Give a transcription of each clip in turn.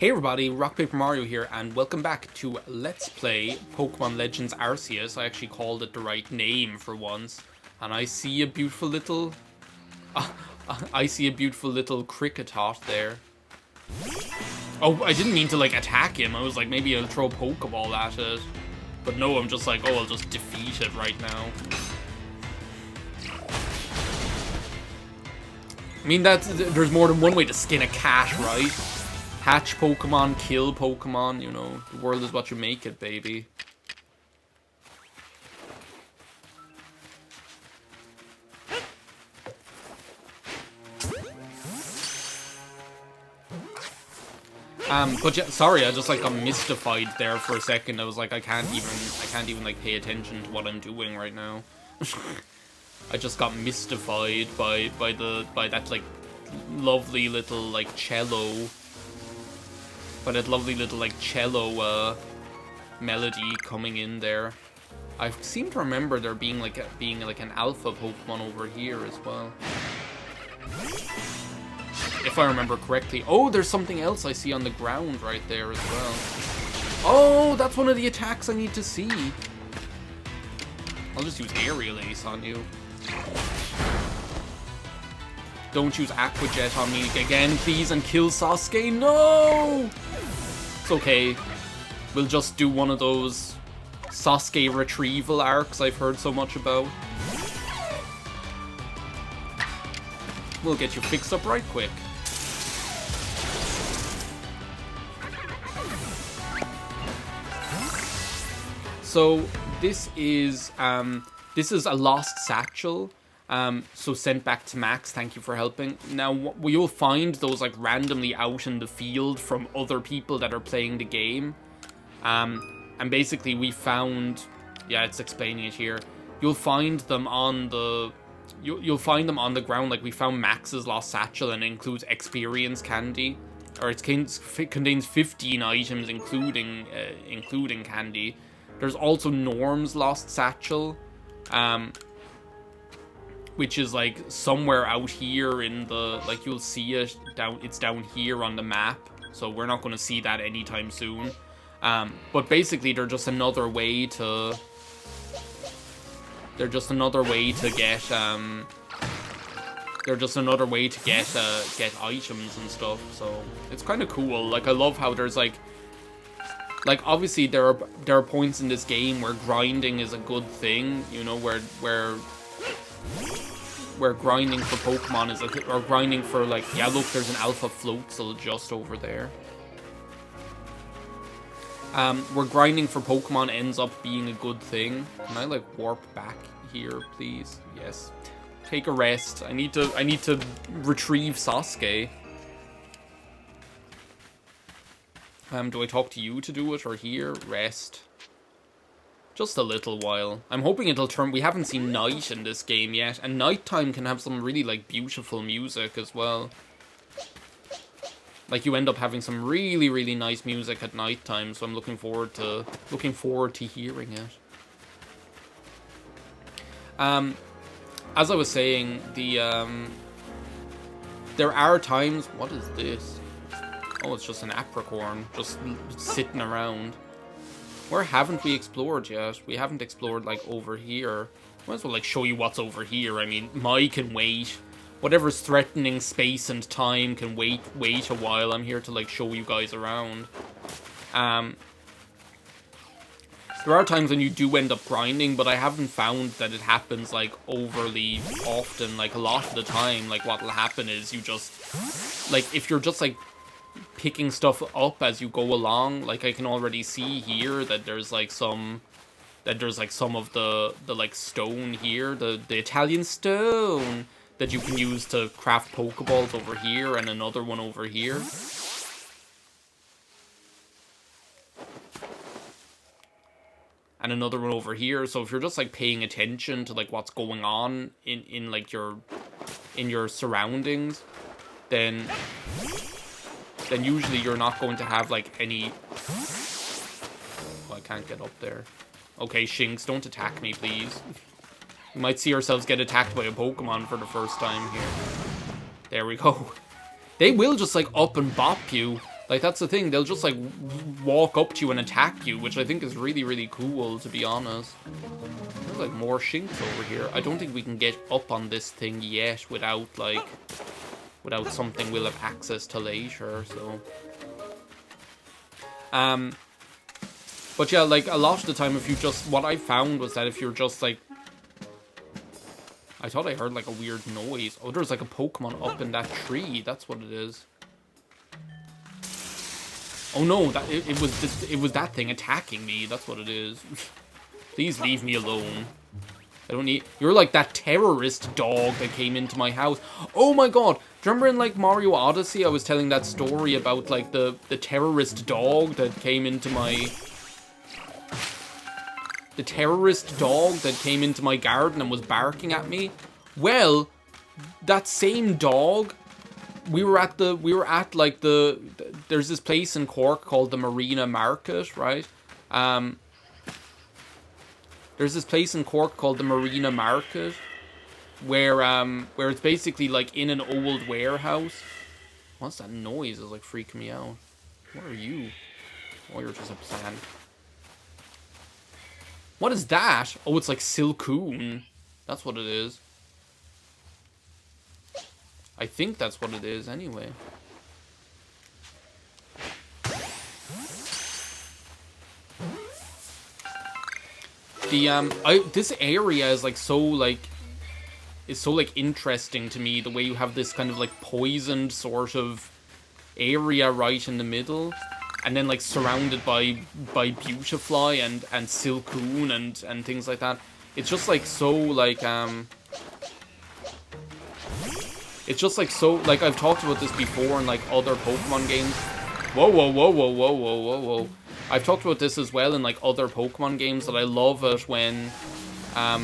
Hey everybody, RockPaperMario here, and welcome back to Let's Play Pokemon Legends Arceus. I actually called it the right name for once, and I see a beautiful little... I see a beautiful little Cricketot there. Oh, I didn't mean to, like, attack him. I was like, maybe I'll throw a Pokeball at it. But no, I'm just like, oh, I'll just defeat it right now. I mean, there's more than one way to skin a cat, right? Hatch Pokemon, kill Pokemon, you know. The world is what you make it, baby. But yeah, sorry, I just like got mystified there for a second. I was like, I can't even like pay attention to what I'm doing right now. I just got mystified by that like lovely little like cello. By that lovely little like cello melody coming in there. I seem to remember there being like an alpha Pokemon over here as well. If I remember correctly. Oh, there's something else I see on the ground right there as well. Oh, that's one of the attacks I need to see. I'll just use Aerial Ace on you. Don't use Aqua Jet on me again, please, and kill Sasuke. No! It's okay. We'll just do one of those Sasuke retrieval arcs I've heard so much about. We'll get you fixed up right quick. So this is a lost satchel. So sent back to Max, thank you for helping. Now, you'll find those like randomly out in the field from other people that are playing the game. And basically we found, yeah, it's explaining it here. You'll find them on the, you'll find them on the ground. Like we found Max's lost satchel, and it includes experience candy. Or it contains 15 items, including candy. There's also Norm's lost satchel. Which is like somewhere out here in the, like you'll see it down, it's down here on the map, so we're not going to see that anytime soon. But basically they're just another way to, get items and stuff, so it's kind of cool. Like I love how there's like obviously there are points in this game where grinding is a good thing, you know, where grinding for Pokemon is or grinding for like, yeah, look, there's an Alpha Floatzel just over there. Where grinding for Pokemon ends up being a good thing. Can I like warp back here, please? Yes. Take a rest. I need to retrieve Sasuke. Do I talk to you to do it or here? Rest. Just a little while. I'm hoping it'll turn... We haven't seen night in this game yet, and nighttime can have some really, like, beautiful music as well. Like, you end up having some really, really nice music at nighttime, so I'm looking forward to hearing it. As I was saying, there are times... What is this? Oh, it's just an apricorn, just sitting around. Where haven't we explored yet? We haven't explored, like, over here. Might as well, like, show you what's over here. I mean, Mai can wait. Whatever's threatening space and time can wait a while. I'm here to, like, show you guys around. There are times when you do end up grinding, but I haven't found that it happens, like, overly often. Like, a lot of the time, like, what'll happen is you just... Like, if you're just, like... picking stuff up as you go along, like I can already see here that there's like some of the like stone here, the Italian stone that you can use to craft Pokeballs over here, and another one over here. And another one over here. So if you're just like paying attention to like what's going on in like your surroundings, then usually you're not going to have, like, any... Oh, I can't get up there. Okay, Shinx, don't attack me, please. We might see ourselves get attacked by a Pokemon for the first time here. There we go. They will just, like, up and bop you. Like, that's the thing. They'll just, like, walk up to you and attack you, which I think is really, really cool, to be honest. There's, like, more shinks over here. I don't think we can get up on this thing yet without, like, without something we'll have access to later, so... But yeah, like, a lot of the time, if you just... What I found was that if you're just, like... I thought I heard, like, a weird noise. Oh, there's, like, a Pokemon up in that tree. That's what it is. Oh, no, that it was that thing attacking me. That's what it is. Please leave me alone. I don't need... You're, like, that terrorist dog that came into my house. Oh, my God. Do you remember in, like, Mario Odyssey, I was telling that story about, like, the terrorist dog that came into my... The terrorist dog that came into my garden and was barking at me? Well, that same dog... there's this place in Cork called the Marina Market, right? There's this place in Cork called the Marina Market, where it's basically, like, in an old warehouse. What's that noise? It's, like, freaking me out. What are you? Oh, you're just a plant. What is that? Oh, it's like Silcoon. That's what it is. I think that's what it is, anyway. This area is so interesting to me. The way you have this kind of like poisoned sort of area right in the middle, and then like surrounded by Beautifly and Silcoon and things like that. It's just like so like it's just like so like I've talked about this before in like other Pokemon games. Whoa, whoa, whoa, whoa, whoa, whoa, whoa, whoa. I've talked about this as well in like other Pokemon games, that I love it when I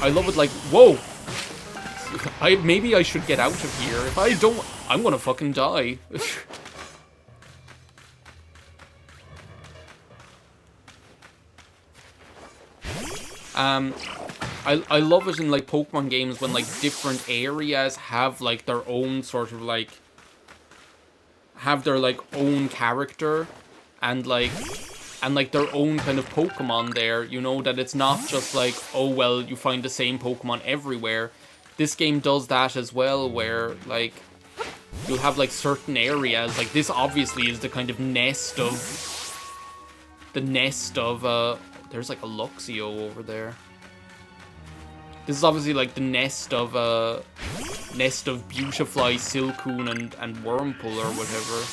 love it like, whoa! Maybe I should get out of here. If I don't, I'm gonna fucking die. I love it in like Pokemon games when like different areas have like their own sort of like have their like own character and like their own kind of Pokemon there, you know, that it's not just like, oh well, you find the same Pokemon everywhere. This game does that as well, where like you'll have like certain areas, like this obviously is the kind of nest of there's like a Luxio over there. This is obviously like the nest of Beautifly, Silcoon, and Wurmple or whatever.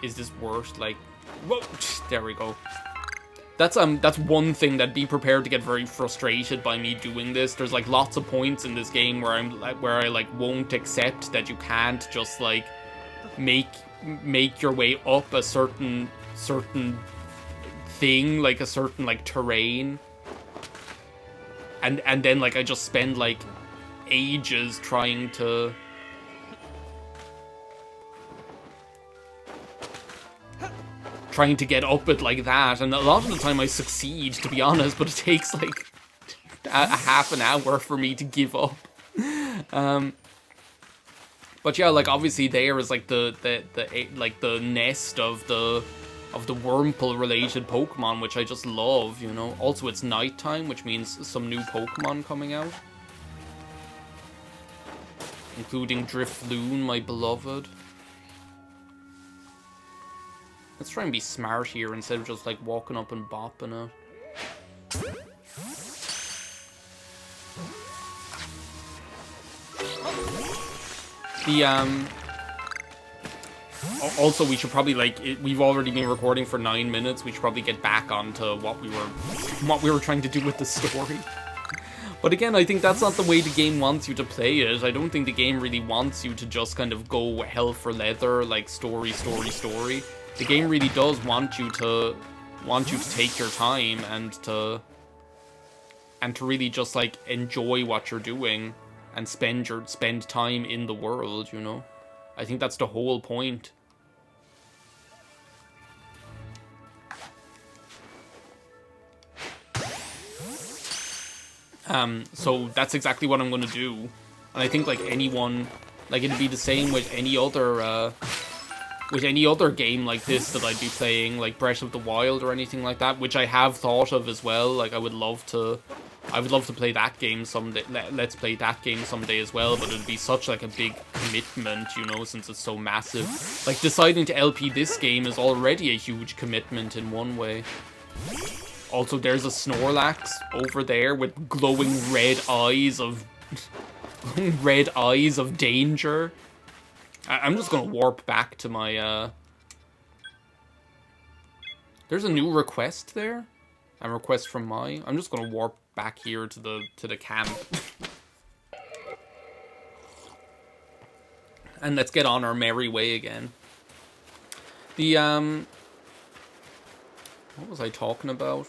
Is this worse? Like, whoa, there we go. That's one thing that be prepared to get very frustrated by me doing this. There's like lots of points in this game where I like won't accept that you can't just like make your way up a certain thing, like a certain like terrain, and then like I just spend like ages trying to get up it like that, and a lot of the time I succeed, to be honest, but it takes like a half an hour for me to give up. But yeah, like obviously there is like the nest of the Wurmple related Pokemon, which I just love, you know. Also it's nighttime, which means some new Pokemon coming out, including Drifloon, my beloved. Let's try and be smart here instead of just like walking up and bopping it. Also, we should probably we've already been recording for 9 minutes. We should probably get back onto what we were trying to do with the story. But again, I think that's not the way the game wants you to play it. I don't think the game really wants you to just kind of go hell for leather, like story. The game really does want you to take your time and to really just like enjoy what you're doing and spend time in the world, you know. I think that's the whole point. So that's exactly what I'm gonna do. And I think like anyone, like it'd be the same with any other game like this that I'd be playing, like Breath of the Wild or anything like that, which I have thought of as well. Like I would love to play that game someday. Let's play that game someday as well, but it'd be such like a big commitment, you know, since it's so massive. Like deciding to LP this game is already a huge commitment in one way. Also, there's a Snorlax over there with glowing red eyes of danger. I'm just gonna warp back to my There's a new request there. A request from I'm just gonna warp back here to the camp. And let's get on our merry way again. The what was I talking about?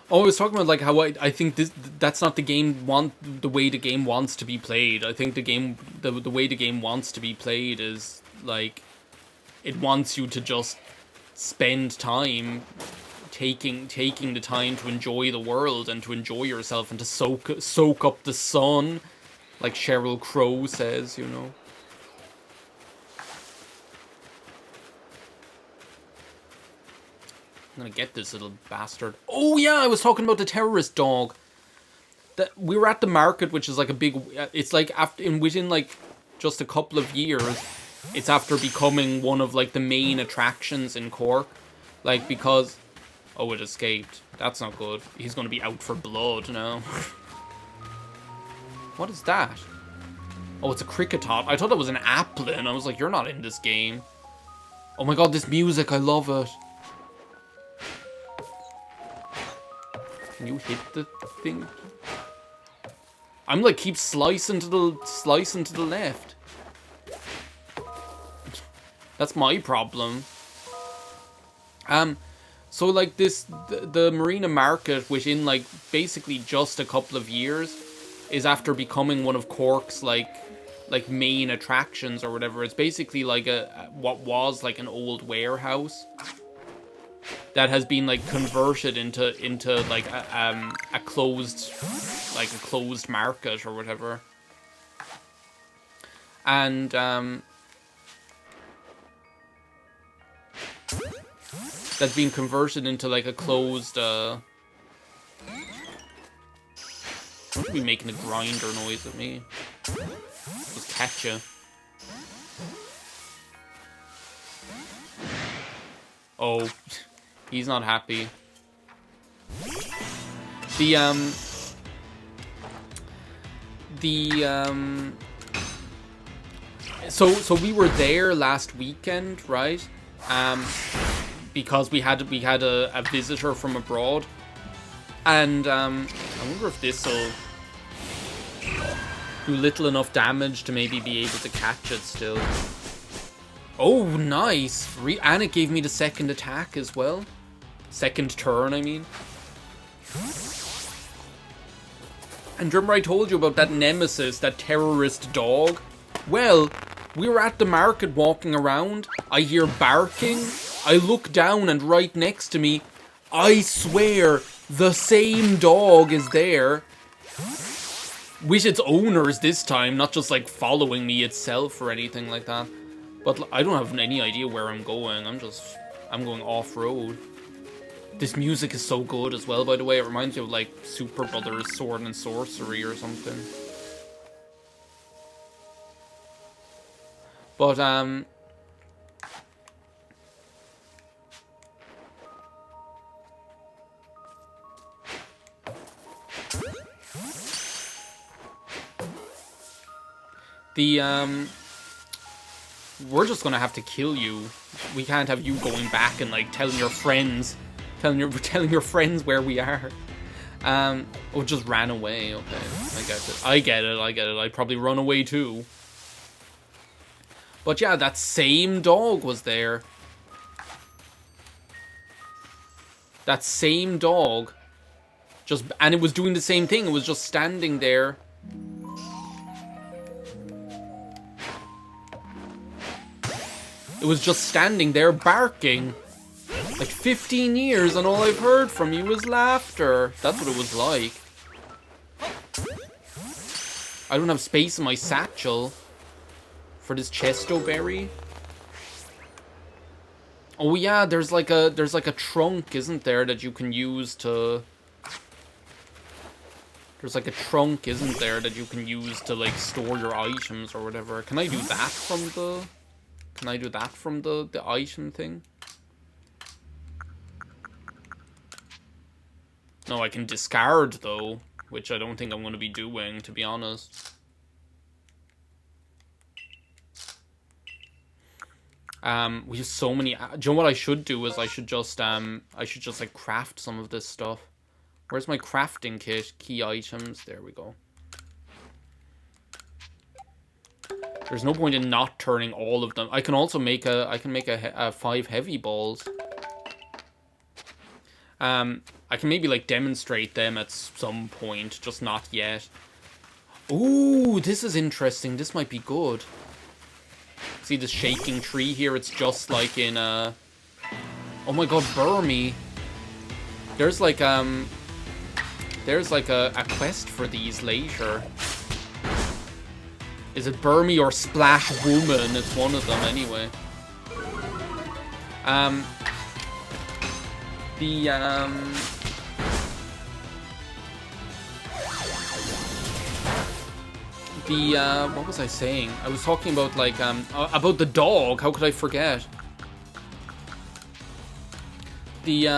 Oh, I was talking about like how I think that's not the way the game wants to be played. I think the way the game wants to be played is like it wants you to just spend time taking the time to enjoy the world and to enjoy yourself and to soak up the sun, like Sheryl Crow says, you know. I'm gonna get this little bastard. Oh yeah, I was talking about the terrorist dog. That we were at the market, which is like a big. It's like within like just a couple of years, it's after becoming one of like the main attractions in Cork, like because. Oh, it escaped. That's not good. He's gonna be out for blood now. What is that? Oh, it's a Cricketot. I thought that was an Applin. I was like, you're not in this game. Oh my god, this music, I love it. Can you hit the thing? I'm like keep slicing to the left. That's my problem. So like the Marina Market within like basically just a couple of years is after becoming one of Cork's like main attractions or whatever. It's basically like what was like an old warehouse that has been like converted into like a closed market or whatever. And that's been converted into like a closed don't be making a grinder noise at me. Just catch ya. Oh, he's not happy. So we were there last weekend, right? Because we had a visitor from abroad, and I wonder if this will do little enough damage to maybe be able to catch it still. Oh, nice! And it gave me the second attack as well. Second turn, I mean. And remember I told you about that nemesis, that terrorist dog? Well, we were at the market walking around. I hear barking. I look down and right next to me, I swear, the same dog is there. With its owners this time, not just like following me itself or anything like that. But I don't have any idea where I'm going. I'm going off-road. This music is so good as well, by the way. It reminds me of like Super Brothers Sword and Sorcery or something. But we're just gonna have to kill you. We can't have you going back and like telling your friends where we are. Oh, just ran away. Okay, I get it. I'd probably run away too. But yeah, that same dog was there. That same dog. And it was doing the same thing. It was just standing there. It was just standing there barking. Like 15 years and all I've heard from you is laughter. That's what it was like. I don't have space in my satchel for this chesto berry. Oh yeah, there's like a trunk, isn't there, that you can use to... There's like a trunk, isn't there, that you can use to like store your items or whatever. Can I do that from the... Can I do that from the item thing? No, I can discard, though, which I don't think I'm going to be doing, to be honest. We have so many... Do you know what I should do is I should just, like, craft some of this stuff. Where's my crafting kit? Key items. There we go. There's no point in not turning all of them. I can also make a 5 heavy balls. I can maybe, like, demonstrate them at some point, just not yet. Ooh, this is interesting. This might be good. See this shaking tree here? It's just like in, oh my god, Burmy. There's like a quest for these later. Is it Burmy or Splash Woman? It's one of them, anyway. What was I saying? I was talking about, like, about the dog. How could I forget? It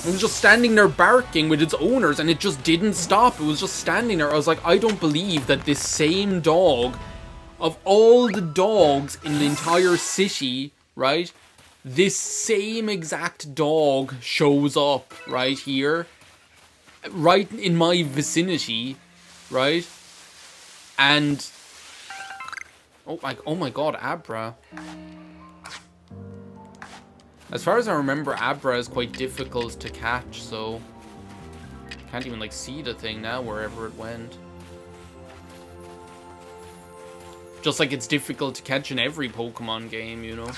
was just standing there barking with its owners, and it just didn't stop. It was just standing there. I was like, I don't believe that this same dog, of all the dogs in the entire city, right? This same exact dog shows up right here, right in my vicinity, right? And oh my god, Abra. As far as I remember, Abra is quite difficult to catch, so can't even like see the thing now wherever it went. Just like it's difficult to catch in every Pokemon game, you know.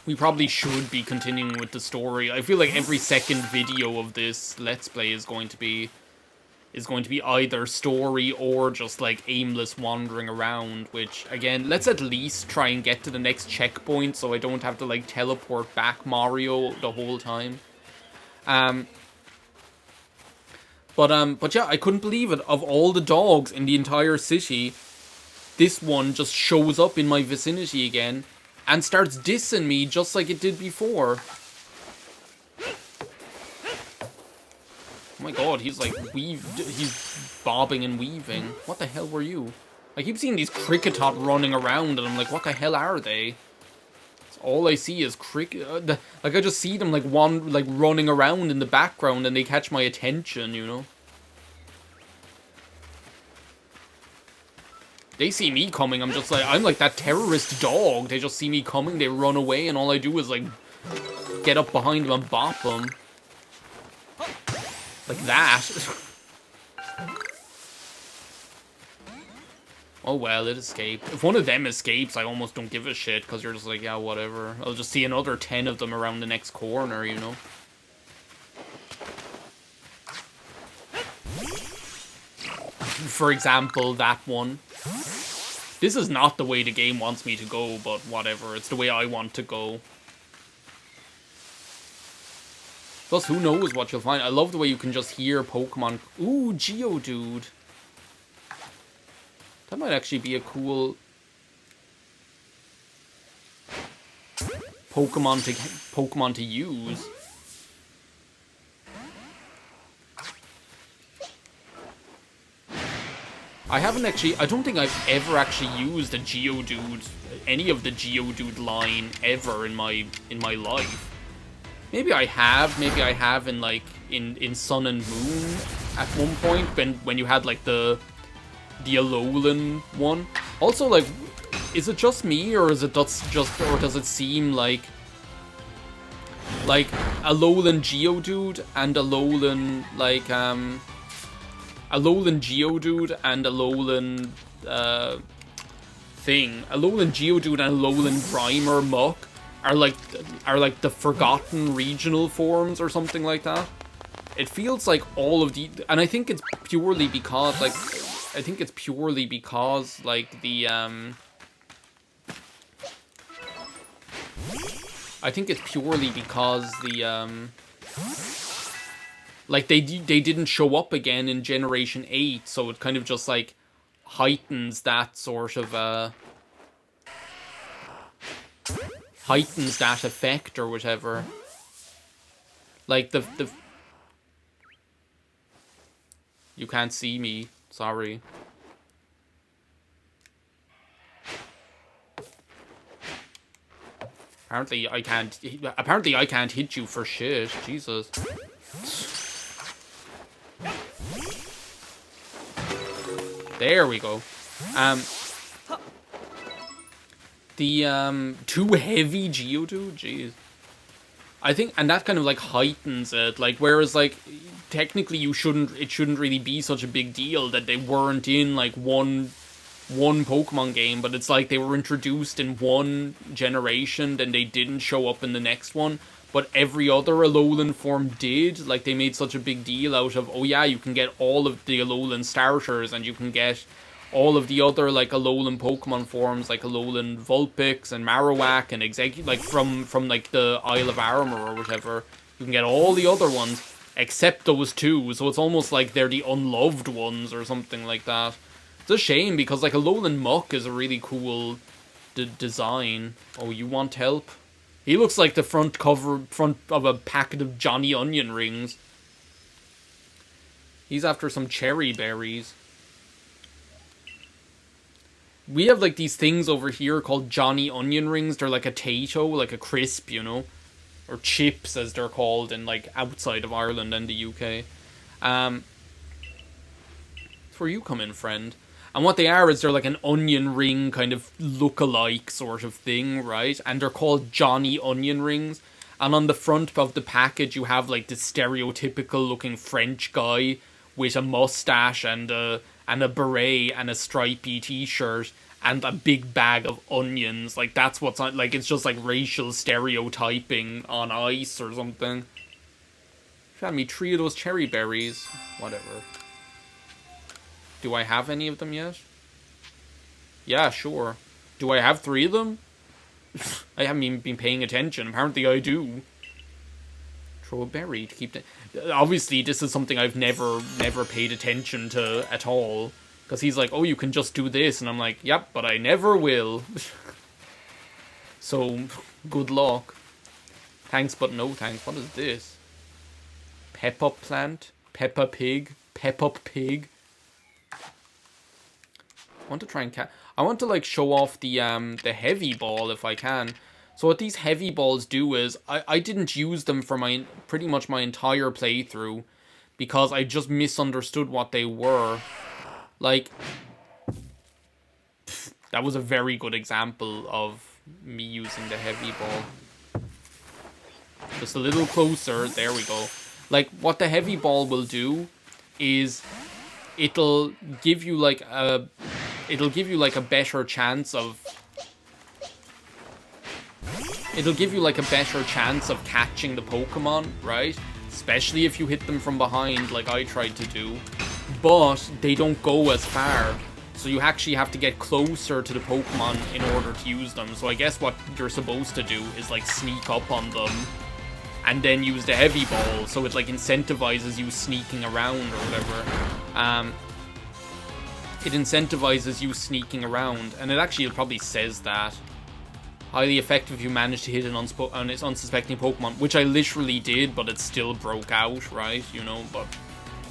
We probably should be continuing with the story. I feel like every second video of this Let's Play is going to be either story or just like aimless wandering around, which again, let's at least try and get to the next checkpoint so I don't have to like teleport back Mario the whole time. But yeah, I couldn't believe it. Of all the dogs in the entire city, this one just shows up in my vicinity again and starts dissing me just like it did before. Oh my god, he's like he's bobbing and weaving. What the hell were you? I keep seeing these Kricketot running around and I'm like, what the hell are they? All I see is like I just see them like running around in the background and they catch my attention, you know. They see me coming, I'm like that terrorist dog. They just see me coming, they run away, and all I do is like get up behind them and bop them. Like that. Oh well, it escaped. If one of them escapes, I almost don't give a shit, because you're just like, yeah, whatever. I'll just see another 10 of them around the next corner, you know? For example, that one. This is not the way the game wants me to go, but whatever. It's the way I want to go. Plus, who knows what you'll find. I love the way you can just hear Pokemon. Ooh, Geodude. That might actually be a cool Pokemon to use. I don't think I've ever actually used a Geodude, any of the Geodude line ever in my life. Maybe I have in like in Sun and Moon at one point when you had like the Alolan one. Also, like, is it just me, or is it or does it seem like Alolan Geodude and Alolan Alolan Geodude and Alolan thing. Alolan Geodude and Alolan Grimer Muck are like the forgotten regional forms or something like that. It feels like all of the, and I think it's purely because like the like they didn't show up again in Generation 8, so it kind of just like heightens that sort of heightens that effect or whatever. Like the you can't see me, sorry. Apparently I can't hit you for shit. Jesus. There we go. The too heavy Geodude, jeez. I think, and that kind of like heightens it. Like, whereas like technically it shouldn't really be such a big deal that they weren't in like one Pokemon game, but it's like they were introduced in one generation, then they didn't show up in the next one, but every other Alolan form did. Like, they made such a big deal out of, oh yeah, you can get all of the Alolan starters, and you can get all of the other like Alolan Pokemon forms, like Alolan Vulpix and Marowak and like from like the Isle of Armor or whatever. You can get all the other ones except those two, so it's almost like they're the unloved ones or something like that. It's a shame, because like Alolan Muck is a really cool design. Oh, you want help? He looks like the front of a packet of Johnny Onion rings. He's after some cherry berries. We have like these things over here called Johnny Onion rings. They're like a Tato, like a crisp, you know, or chips as they're called in like outside of Ireland and the UK. That's where you come in, friend. And what they are is they're like an onion ring kind of look-alike sort of thing, right? And they're called Johnny Onion rings. And on the front of the package, you have like this stereotypical looking French guy with a mustache and a beret and a stripy t-shirt and a big bag of onions. Like, that's what's on, like, it's just like racial stereotyping on ice or something. Found me 3 of those cherry berries. Whatever. Do I have any of them yet? Yeah, sure. Do I have 3 of them? I haven't even been paying attention. Apparently I do. Throw a berry to keep... Obviously, this is something I've never paid attention to at all. Because he's like, oh, you can just do this. And I'm like, yep, but I never will. So, good luck. Thanks, but no thanks. What is this? Pep-up plant? Peppa Pig? Pep-up pig? I want to try and I want to like show off the heavy ball if I can. So what these heavy balls do is I didn't use them for pretty much my entire playthrough because I just misunderstood what they were. Like, that was a very good example of me using the heavy ball. Just a little closer. There we go. Like, what the heavy ball will do is it'll give you like a better chance of catching the Pokemon, right? Especially if you hit them from behind like I tried to do. But they don't go as far. So you actually have to get closer to the Pokemon in order to use them. So I guess what you're supposed to do is like sneak up on them and then use the heavy ball, so it like incentivizes you sneaking around or whatever. It incentivizes you sneaking around, and it probably says that. Highly effective if you manage to hit an unsuspecting Pokemon, which I literally did, but it still broke out, right? You know, but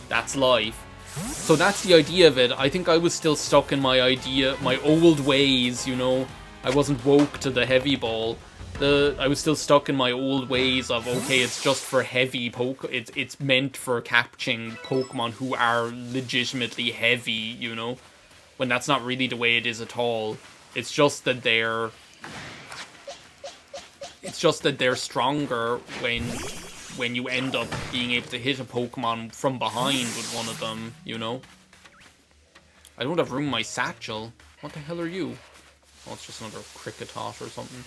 that's life. So that's the idea of it. I think I was still stuck in my old ways, you know. I wasn't woke to the heavy ball. I was still stuck in my old ways of, okay, it's just for heavy it's meant for catching Pokemon who are legitimately heavy, you know, when that's not really the way it is at all. It's just that they're stronger when you end up being able to hit a Pokemon from behind with one of them, you know. I don't have room in my satchel. What the hell are you? Oh, it's just another Cricketot or something.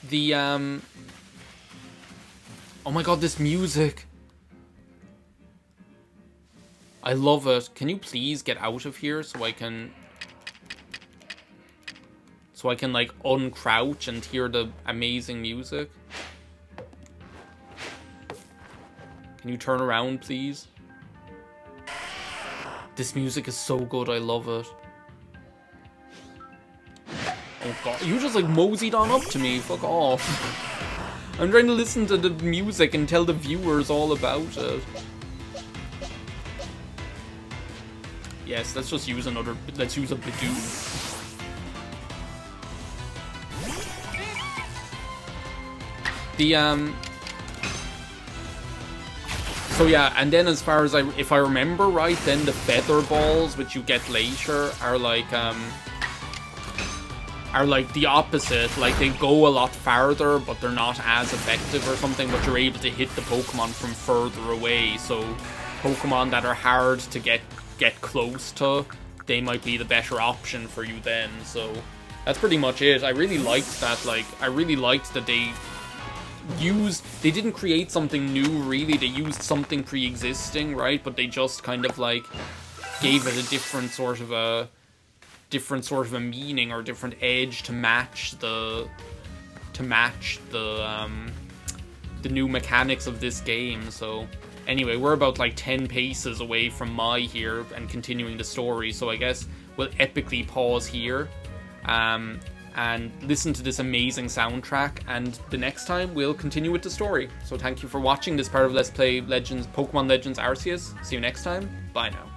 The, oh my god, this music! I love it. Can you please get out of here so I can... like, uncrouch and hear the amazing music? Can you turn around, please? This music is so good, I love it. Oh god, you just like moseyed on up to me, fuck off. I'm trying to listen to the music and tell the viewers all about it. Yes, let's just use another, let's use a Bidoof. The, so yeah, and then as far as if I remember right, then the feather balls, which you get later, are like the opposite. Like, they go a lot farther, but they're not as effective or something, but you're able to hit the Pokemon from further away, so Pokemon that are hard to get close to, they might be the better option for you then. So that's pretty much it. I really liked that, like, I really liked that they didn't create something new, really. They used something pre-existing, right? But they just kind of, like, gave it a different sort of a meaning or different edge to match the new mechanics of this game. So anyway, we're about like 10 paces away from Mai here and continuing the story, so I guess we'll epically pause here and listen to this amazing soundtrack, and the next time we'll continue with the story. So thank you for watching this part of Let's Play Pokemon Legends Arceus. See you next time. Bye now.